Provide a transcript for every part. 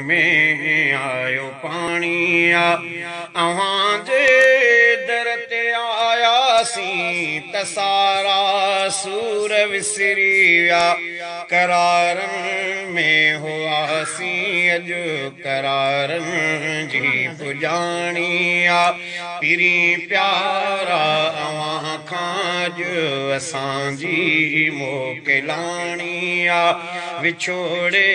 में आयो पानी अव्हां जे दर ते आयासीं त सारा सूर विसरी विया करारनि में हुआसीं अॼु करारनि जी पुॼाणी पिरी प्यारा अव्हां खां अॼु असांजी मोकिलाणी विछोड़े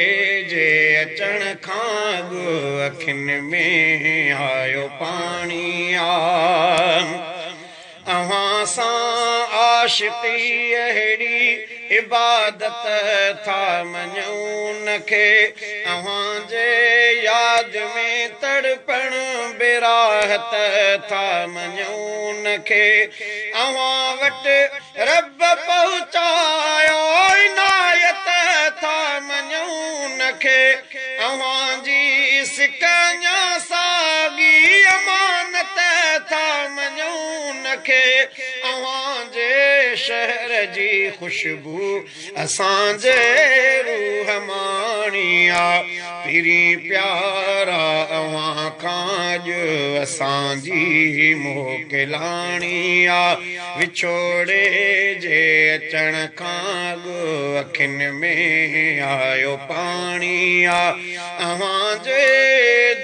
जे अचण खां अॻु अखियुनि में आयो पाणी अव्हां सां आशिक़ी अहिड़ी इबादत था मञूं नखे अव्हां जे यादि में तड़पण बेराहत था मञूं नखे अव्हां वटि रब पहुचायो इनायत था मञूं नखे अव्हां जी सिकञा साॻी अमानत था मञूं नखे अव्हां जे शहर जी ख़ुशबू असांजे रूह माणी पिरी प्यारा अव्हां खां अॼु असांजी मोकिलाणी विछोड़े जे अचण खां अॻु अखियुनि में आयो पाणी अव्हां जे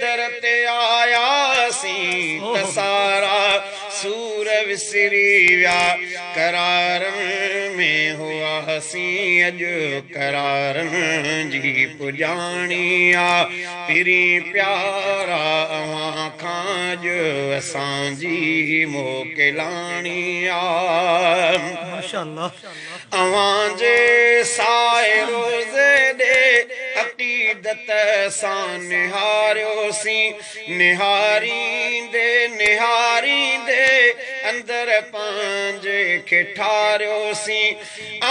दर ते आयासीं त सारा सूर विसरी विया करारनि में हुआसीं अॼु करारनि जी पुॼाणी पिरी प्यारा अव्हां खां अॼु असांजी मोकिलाणी अव्हां जे साए रोज़े ॾे अक़ीदत सां निहारियोसीं निहारींदे निहारींदे अंदर पंहिंजे खे ठारियोसीं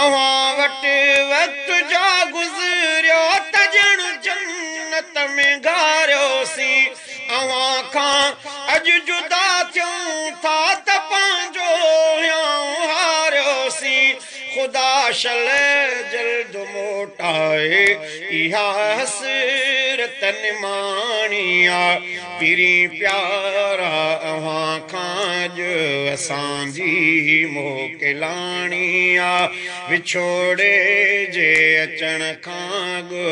अव्हां वटि वक़्तु जा गुज़रियो त ॼण जन्नत में घारियोसीं अव्हां खां अॼु जुदा थियूं था त पंहिंजो हियां हारियोसीं खुदा शल जल्द मोटाए इहा हसरत निमाणी पिरी प्यारा अव्हां खां अॼु असांजी मोकिलाणी विछोड़े जे अचण खां अॻु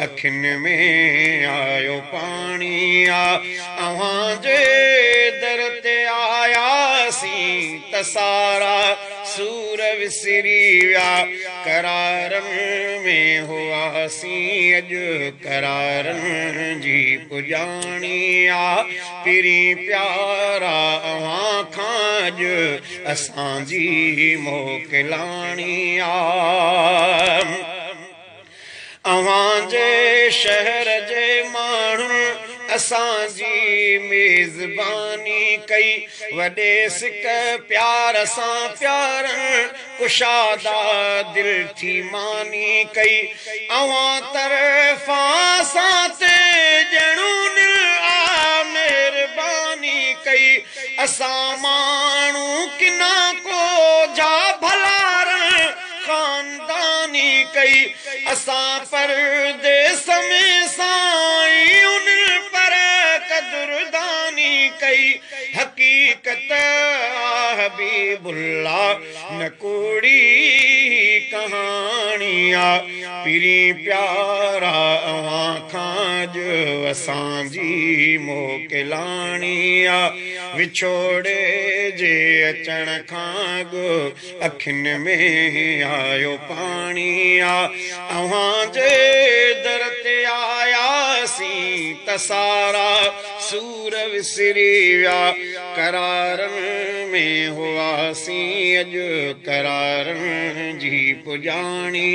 अखियुनि में आयो पाणी अव्हां जे दर ते आयासीं त सारा सूर विसरी विया करारनि में हुआसीं अॼु करारनि जी पुॼाणी पिरी प्यारा अव्हां खां अॼु असांजी मोकिलाणी अव्हां जे शहर जे माण्हुनि असांजी मेज़बानी कई वॾे सिक प्यार सां प्यारनि कुशादा दिलि थी मानी कई अव्हां तरफ़ां सां ते ॼणूं महिरबानी कई असां माण्हू किना को जा भलार ख़ानदानी कई असां परदेस में साईं पर कदुरदानी कई हकीकत हबीबुल्ला न कोड़ी कहाणी पिरी प्यारा अव्हां खां अॼु असांजी मोकिलाणी विछोड़े जे अचण खां अॻु अखियुनि में आयो पाणी अव्हां जे दर ते आयासीं त सारा सूर विसरी विया करारनि में हुआसीं अॼु करारनि जी पुॼाणी